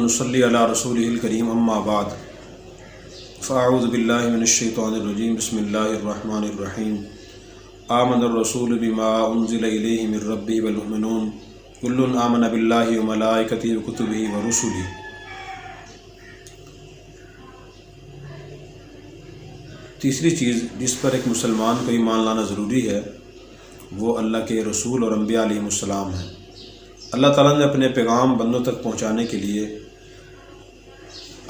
ونصلی علی رسولہ الکریم اما بعد فاعوذ باللہ من الشیطان الرجیم بسم اللہ الرحمن الرحیم آمن الرسول بما انزل الیہ من ربہ والمؤمنون کل آمن باللہ وملائکتہ وکتبہ ورسلہ۔ تیسری چیز جس پر ایک مسلمان کو ایمان لانا ضروری ہے وہ اللہ کے رسول اور انبیاء علیہ السلام ہیں۔ اللہ تعالیٰ نے اپنے پیغام بندوں تک پہنچانے کے لیے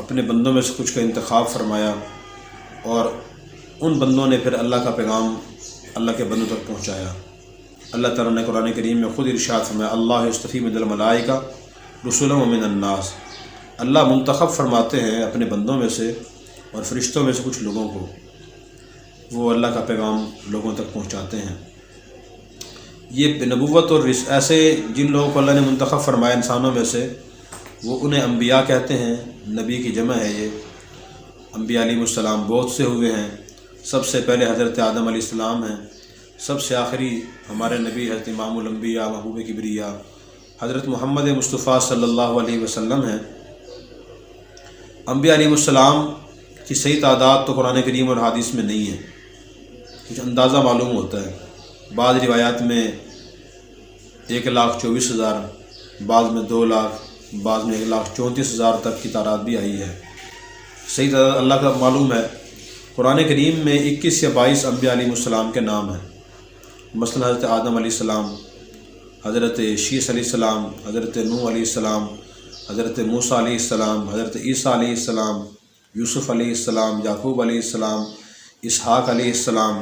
اپنے بندوں میں سے کچھ کا انتخاب فرمایا اور ان بندوں نے پھر اللہ کا پیغام اللہ کے بندوں تک پہنچایا۔ اللہ تعالیٰ نے قرآن کریم میں خود ارشاد فرمایا اللہ یصطفی من الملائکہ رسلا ومن الناس۔ اللہ منتخب فرماتے ہیں اپنے بندوں میں سے اور فرشتوں میں سے کچھ لوگوں کو، وہ اللہ کا پیغام لوگوں تک پہنچاتے ہیں۔ یہ نبوت اور ایسے جن لوگوں کو اللہ نے منتخب فرمایا انسانوں میں سے وہ انہیں انبیاء کہتے ہیں۔ نبی کی جمع ہے یہ۔ انبیاء علیہ السلام بہت سے ہوئے ہیں۔ سب سے پہلے حضرت آدم علیہ السلام ہیں، سب سے آخری ہمارے نبی حضرت امام الانبیاء محبوب کبریا حضرت محمد مصطفیٰ صلی اللہ علیہ وسلم ہیں۔ انبیاء علیہ السلام کی صحیح تعداد تو قرآن کریم اور حدیث میں نہیں ہے، کچھ اندازہ معلوم ہوتا ہے۔ بعض روایات میں 1,24,000، بعض میں 2 لاکھ، بعض میں 1,34,000 تک کی تعداد بھی آئی ہے۔ صحیح تعداد اللہ کا معلوم ہے۔ قرآن کریم میں 21 یا 22 انبیاء علیہ السلام کے نام ہیں، مثلا حضرت آدم علیہ السلام، حضرت شیس علیہ السلام، حضرت نوح علیہ السلام، حضرت موسیٰ علیہ السلام، حضرت عیسیٰ علیہ السلام، یوسف علیہ السلام، یعقوب علیہ السلام، اسحاق علیہ السلام،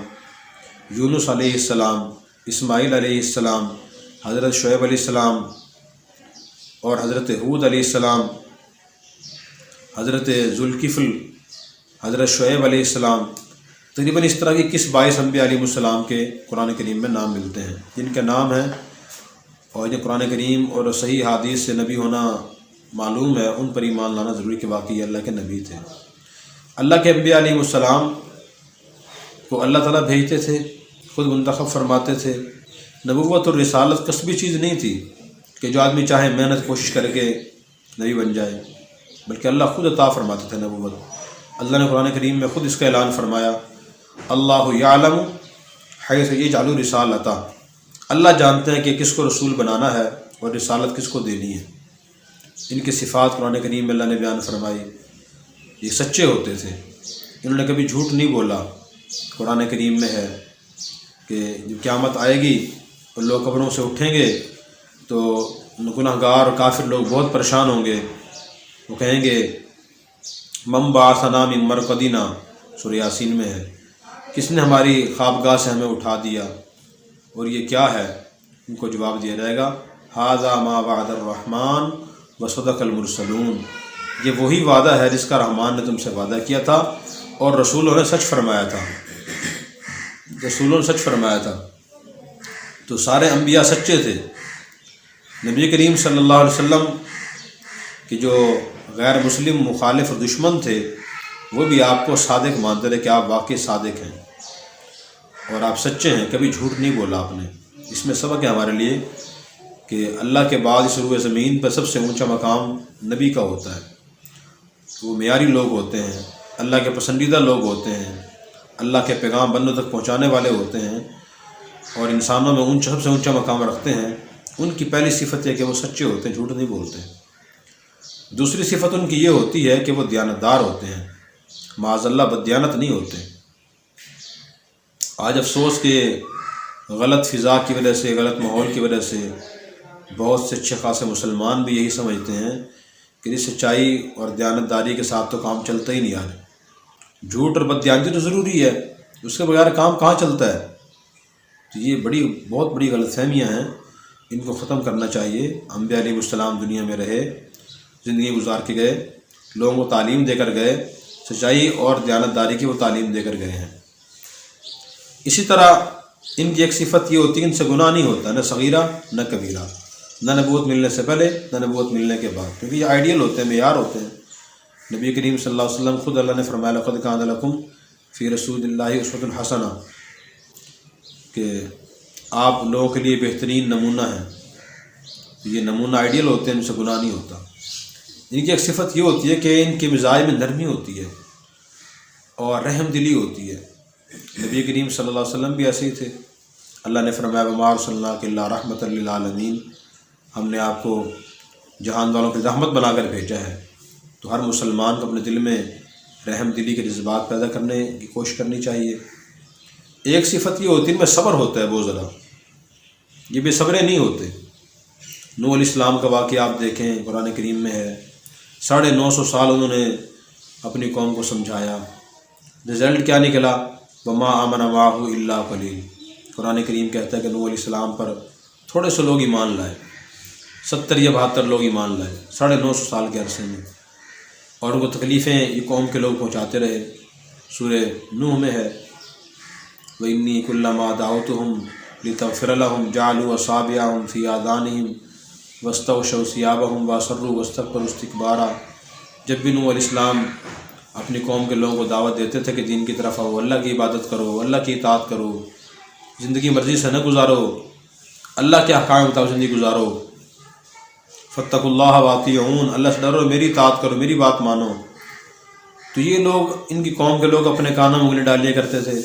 یونس علیہ السلام، اسماعیل علیہ السلام، حضرت شعیب علیہ السلام اور حضرت ہود علیہ السلام، حضرت ذوالکفل، حضرت شعیب علیہ السلام۔ تقریباً اس طرح کی 22 انبیاء علیہ السلام کے قرآن کریم میں نام ملتے ہیں، جن کے نام ہیں اور جن قرآن کریم اور صحیح حدیث سے نبی ہونا معلوم ہے، ان پر ایمان لانا ضروری کہ واقعی اللہ کے نبی تھے۔ اللہ کے انبیاء علیہ السلام کو اللہ تعالیٰ بھیجتے تھے، خود منتخب فرماتے تھے۔ نبوت اور رسالت کسبی چیز نہیں تھی کہ جو آدمی چاہے محنت کوشش کر کے نبی بن جائے، بلکہ اللہ خود عطا فرماتے تھے نبوت۔ اللہ نے قرآن کریم میں خود اس کا اعلان فرمایا اللہ یعلم حیث یجعل رسالتہ۔ اللہ جانتے ہیں کہ کس کو رسول بنانا ہے اور رسالت کس کو دینی ہے۔ ان کی صفات قرآن کریم میں اللہ نے بیان فرمائی۔ یہ سچے ہوتے تھے، انہوں نے کبھی جھوٹ نہیں بولا۔ قرآن کریم میں ہے کہ جب قیامت آئے گی اور لوگ قبروں سے اٹھیں گے تو گناہ گار اور کافر لوگ بہت پریشان ہوں گے۔ وہ کہیں گے من بعثنا من مرقدنا، سورہ یاسین میں ہے، کس نے ہماری خوابگاہ سے ہمیں اٹھا دیا اور یہ کیا ہے؟ ان کو جواب دیا جائے گا ھذا ما وعد الرحمن وصدق المرسلون۔ یہ وہی وعدہ ہے جس کا رحمان نے تم سے وعدہ کیا تھا اور رسولوں نے سچ فرمایا تھا۔ رسولوں نے سچ فرمایا تھا۔ تو سارے انبیاء سچے تھے۔ نبی کریم صلی اللہ علیہ وسلم کہ جو غیر مسلم مخالف اور دشمن تھے وہ بھی آپ کو صادق مانتے رہے کہ آپ واقعی صادق ہیں اور آپ سچے ہیں، کبھی جھوٹ نہیں بولا آپ نے۔ اس میں سبق ہے ہمارے لیے کہ اللہ کے بعد اس روئے زمین پر سب سے اونچا مقام نبی کا ہوتا ہے۔ وہ معیاری لوگ ہوتے ہیں، اللہ کے پسندیدہ لوگ ہوتے ہیں، اللہ کے پیغام بندوں تک پہنچانے والے ہوتے ہیں اور انسانوں میں سب سے اونچا مقام رکھتے ہیں۔ ان کی پہلی صفت ہے کہ وہ سچے ہوتے ہیں، جھوٹ نہیں بولتے۔ دوسری صفت ان کی یہ ہوتی ہے کہ وہ دیانتدار ہوتے ہیں، معاذ اللہ بددیانت نہیں ہوتے۔ آج افسوس کہ غلط فضا کی وجہ سے، غلط ماحول کی وجہ سے بہت سے اچھے خاصے مسلمان بھی یہی سمجھتے ہیں کہ سچائی اور دیانتداری کے ساتھ تو کام چلتا ہی نہیں آج۔ جھوٹ اور بددیانتی تو ضروری ہے، اس کے بغیر کام کہاں چلتا ہے؟ تو یہ بہت بڑی غلط فہمیاں ہیں، ان کو ختم کرنا چاہیے۔ انبیاء علیہ السلام دنیا میں رہے، زندگی گزار کے گئے، لوگوں کو تعلیم دے کر گئے، سچائی اور دیانتداری کی وہ تعلیم دے کر گئے ہیں۔ اسی طرح ان کی ایک صفت یہ ہوتی ہے کہ ان سے گناہ نہیں ہوتا، نہ صغیرہ نہ کبیرہ، نہ نبوت ملنے سے پہلے نہ نبوت ملنے کے بعد، کیونکہ یہ آئیڈیل ہوتے ہیں، معیار ہوتے ہیں۔ نبی کریم صلی اللہ علیہ وسلم خود اللہ نے فرمایا لقد کان لکم فی رسول اللہ اسوۃ حسنہ، کہ آپ لوگوں کے لیے بہترین نمونہ ہیں۔ یہ نمونہ آئیڈیل ہوتے ہیں، ان سے گناہ نہیں ہوتا۔ ان کی ایک صفت یہ ہوتی ہے کہ ان کے مزاج میں نرمی ہوتی ہے اور رحم دلی ہوتی ہے۔ نبی کریم صلی اللہ علیہ وسلم بھی ایسے ہی تھے۔ اللہ نے فرمایا وما ارسلناک الا رحمۃ للعالمین، ہم نے آپ کو جہان والوں کی رحمت بنا کر بھیجا ہے۔ تو ہر مسلمان کو اپنے دل میں رحم دلی کے جذبات پیدا کرنے کی کوشش کرنی چاہیے۔ ایک صفت یہ ہوتی ہے ان میں صبر ہوتا ہے بہت زیادہ، یہ بے صبرے نہیں ہوتے۔ نوح علیہ السلام کا واقعہ آپ دیکھیں، قرآن کریم میں ہے، 950 سال انہوں نے اپنی قوم کو سمجھایا، رزلٹ کیا نکلا؟ وما آمن معہ الا قلیل۔ قرآن کریم کہتا ہے کہ نوح علیہ السلام پر تھوڑے سے لوگ ایمان لائے، 70 یا 72 لوگ ایمان لائے 950 سال کے عرصے میں، اور ان کو تکلیفیں یہ قوم کے لوگ پہنچاتے رہے۔ سورہ نوح میں ہے وَإِنِّي كُلَّمَا دَعَوْتُهُمْ لِتَغْفِرَ لَهُمْ جَعَلُوا أَصَابِعَهُمْ فِي آذَانِهِمْ وَاسْتَغْشَوْا ثِيَابَهُمْ وَأَصَرُّوا وَاسْتَكْبَرُوا اسْتِكْبَارًا۔ جب بھی نوح علیہ السلام اپنی قوم کے لوگوں کو دعوت دیتے تھے کہ دین کی طرف آؤ، اللہ کی عبادت کرو، اللہ کی اطاعت کرو، زندگی مرضی سے نہ گزارو، اللہ کے احکام کے مطابق زندگی گزارو، فاتقوا اللہ واطیعون، اللہ سے ڈرو، میری اطاعت کرو، میری بات مانو۔ تو یہ لوگ، ان کی قوم کے لوگ اپنے کانوں میں انگلی ڈال لیا کرتے تھے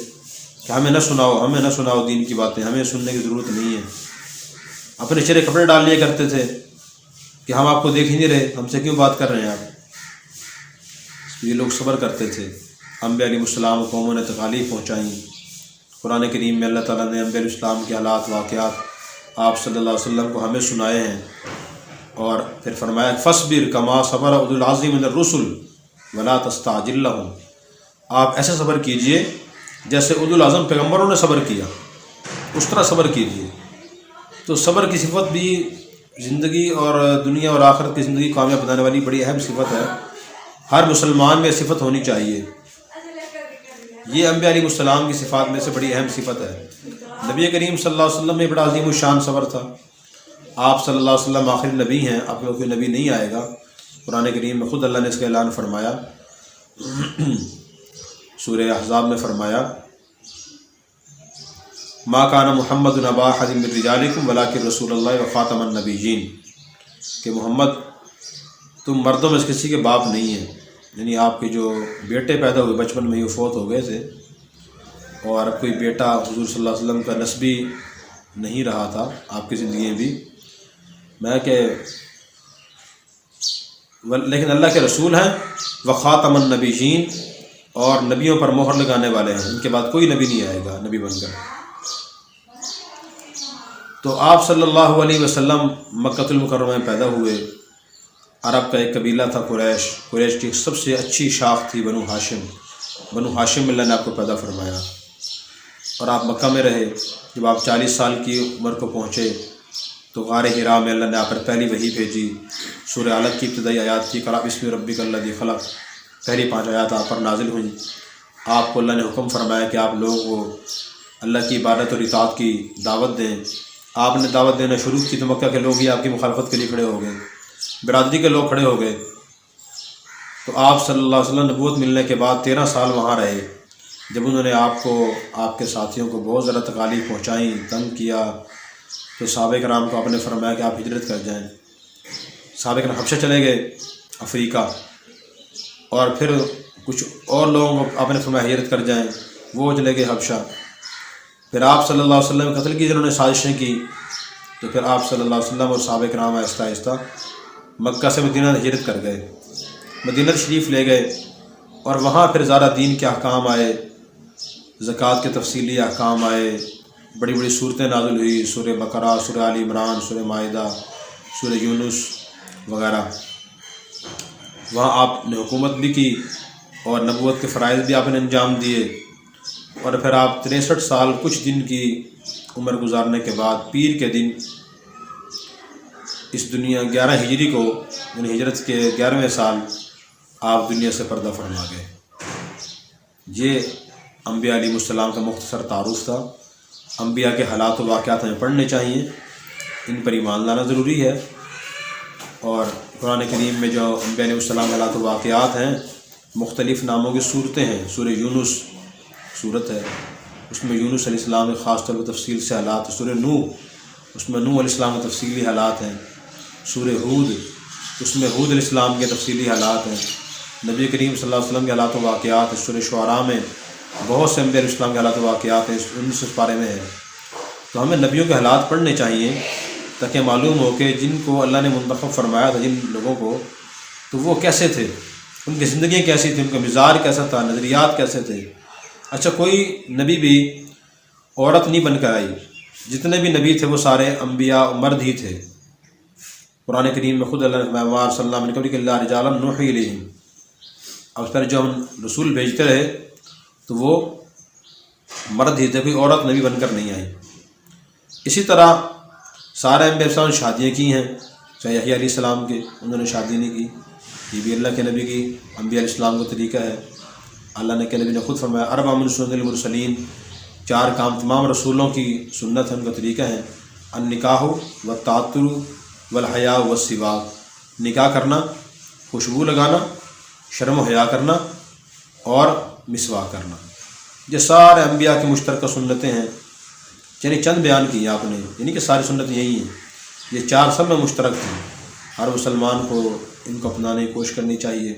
کہ ہمیں نہ سناؤ، ہمیں نہ سناؤ دین کی باتیں، ہمیں سننے کی ضرورت نہیں ہے۔ اپنے چہرے کپڑے ڈال لیا کرتے تھے کہ ہم آپ کو دیکھ ہی نہیں رہے، ہم سے کیوں بات کر رہے ہیں آپ۔ یہ لوگ صبر کرتے تھے۔ انبیاء علیہ السلام قوموں نے تکالیف پہنچائیں۔ قرآن کریم میں اللہ تعالیٰ نے انبیاء علیہ السلام کے حالات، واقعات آپ صلی اللہ علیہ وسلم کو ہمیں سنائے ہیں، اور پھر فرمایا فاصبر کما صبر اولو العزم من الرسل ولا تستعجل لهم، آپ ایسے صبر کیجئے جیسے اولو العزم پیغمبروں نے صبر کیا، اس طرح صبر کیجئے۔ تو صبر کی صفت بھی زندگی اور دنیا اور آخرت کی زندگی کامیاب بنانے والی بڑی اہم صفت ہے، ہر مسلمان میں صفت ہونی چاہیے۔ یہ انبیاء علیہ السلام کی صفات میں سے بڑی اہم صفت ہے۔ نبی کریم صلی اللہ علیہ وسلم میں بڑا عظیم الشان صبر تھا۔ آپ صلی اللہ علیہ وسلم آخری نبی ہیں، اب کوئی نبی نہیں آئے گا۔ قرآن کریم میں خود اللہ نے اس کا اعلان فرمایا، سورہ احزاب میں فرمایا ما کان محمد ابا احد من رجالکم ولکن رسول اللہ وخاتم النبیین، کہ محمد تم مردوں میں سے کسی کے باپ نہیں ہیں، یعنی آپ کے جو بیٹے پیدا ہوئے بچپن میں ہی فوت ہو گئے تھے، اور اب کوئی بیٹا حضور صلی اللہ علیہ وسلم کا نسبی نہیں رہا تھا آپ کی زندگی میں بھی، میں کہ لیکن اللہ کے رسول ہیں، وخاتم النبیین، اور نبیوں پر مہر لگانے والے ہیں، ان کے بعد کوئی نبی نہیں آئے گا نبی بن کر۔ تو آپ صلی اللہ علیہ وسلم مکہ المکرمہ میں پیدا ہوئے۔ عرب کا ایک قبیلہ تھا قریش، قریش کی سب سے اچھی شاخ تھی بنو ہاشم، بنو ہاشم میں اللہ نے آپ کو پیدا فرمایا، اور آپ مکہ میں رہے۔ جب آپ 40 سال کی عمر کو پہنچے تو غار حرا میں اللہ نے آپ پر پہلی وحی بھیجی، سورہ علق کی ابتدائی آیات کی قرأ بسم ربک الذی خلق، پہلی 5 آیات آپ پر نازل ہوئیں۔ آپ کو اللہ نے حکم فرمایا کہ آپ لوگ کو اللہ کی عبادت اور اطاعت کی دعوت دیں۔ آپ نے دعوت دینا شروع کی تو مکہ کے لوگ ہی آپ کی مخالفت کے لیے کھڑے ہو گئے، برادری کے لوگ کھڑے ہو گئے۔ تو آپ صلی اللہ علیہ وسلم نبوت ملنے کے بعد 13 سال وہاں رہے۔ جب انہوں نے آپ کو، آپ کے ساتھیوں کو بہت زیادہ تکالیف پہنچائیں، تنگ کیا، تو صحابہ کرام کو آپ نے فرمایا کہ آپ ہجرت کر جائیں۔ صحابہ کرام حبشہ چلے گئے، افریقہ، اور پھر کچھ اور لوگوں کو آپ نے فرمایا ہجرت کر جائیں، وہ چلے گئے حبشہ۔ پھر آپ صلی اللہ علیہ وسلم قتل کی جنہوں نے سازشیں کی، تو پھر آپ صلی اللہ علیہ وسلم اور صحابہ کرام آہستہ آہستہ مکہ سے مدینہ ہجرت کر گئے، مدینہ شریف لے گئے، اور وہاں پھر زیادہ دین کے احکام آئے، زکوٰۃ کے تفصیلی احکام آئے، بڑی بڑی صورتیں نازل ہوئی، سورہ بقرہ، سورہ آل عمران، سورہ مائدہ، سورہ یونس وغیرہ۔ وہاں آپ نے حکومت بھی کی اور نبوت کے فرائض بھی آپ نے انجام دیے، اور پھر آپ 63 سال کچھ دن کی عمر گزارنے کے بعد پیر کے دن اس دنیا 11 ہجری کو، یعنی ہجرت کے 11ویں سال آپ دنیا سے پردہ فرما گئے۔ یہ انبیاء علیہ السلام کا مختصر تعارف تھا۔ انبیاء کے حالات و واقعات ہمیں پڑھنے چاہیے، ان پر ایمان لانا ضروری ہے، اور قرآن کریم میں جو انبیاء علیہ السلام کے حالات و واقعات ہیں، مختلف ناموں کی صورتیں ہیں۔ سورہ یونس صورت ہے، اس میں یونس علیہ السلام کے خاص طور پر تفصیل سے حالات۔ سورہ نوح، اس میں نوح علیہ السلام کے تفصیلی حالات ہیں۔ سورہ ہود، اس میں حود علیہ السلام کے تفصیلی حالات ہیں، نبی کریم صلی اللہ علیہ وسلم کے حالات و واقعات، سورہ شعراء میں بہت سے انبیاء علیہ السلام کے حالات و واقعات ہیں، ان سے پارے میں ہے۔ تو ہمیں نبیوں کے حالات پڑھنے چاہیے تاکہ معلوم ہو کہ جن کو اللہ نے منتخب فرمایا تھا، جن لوگوں کو، تو وہ کیسے تھے، ان کی زندگیاں کیسی تھیں، ان کا مزاج کیسا تھا، نظریات کیسے تھے۔ اچھا، کوئی نبی بھی عورت نہیں بن کر آئی، جتنے بھی نبی تھے وہ سارے انبیاء مرد ہی تھے۔ قرآن کریم میں خود اللہ نے فرمایا صلی اللہ علیہ وسلم اللہ رجالا نوحی الیہم، اب اس پر جو ہم رسول بھیجتے رہے تو وہ مرد ہی تھے، کوئی عورت نبی بن کر نہیں آئی۔ اسی طرح سارے انبیاء علیہ السلام نے شادیاں کی ہیں، چاہے یحییٰ علیہ السلام کے، انہوں نے شادی نہیں کی، یہ بھی اللہ کے نبی کی انبیاء علیہ السلام کا طریقہ ہے۔ اللہ نے کے نبی نے خود فرمایا اربع من سنن المرسلین، 4 کام تمام رسولوں کی سنت ہے، ان کا طریقہ ہے، النکاح والتعطر والحیاء والسواک، نکاح کرنا، خوشبو لگانا، شرم و حیا کرنا اور مسواک کرنا۔ یہ سارے انبیاء کی مشترکہ سنتیں ہیں، یعنی چند بیان کی آپ نے، یعنی کہ ساری سنتیں یہی ہیں، یہ 4 سب میں مشترک ہیں۔ ہر مسلمان کو ان کو اپنانے کی کوشش کرنی چاہیے،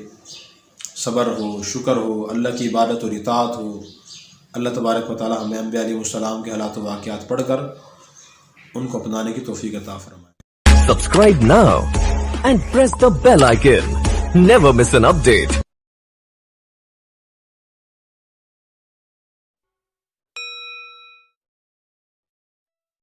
صبر ہو، شکر ہو، اللہ کی عبادت اور اطاعت ہو۔ اللہ تبارک و تعالی ہمیں انبیاء علیہ السلام کے حالات و واقعات پڑھ کر ان کو اپنانے کی توفیق عطا فرمائے۔ Subscribe now and press the bell icon. Never miss an update.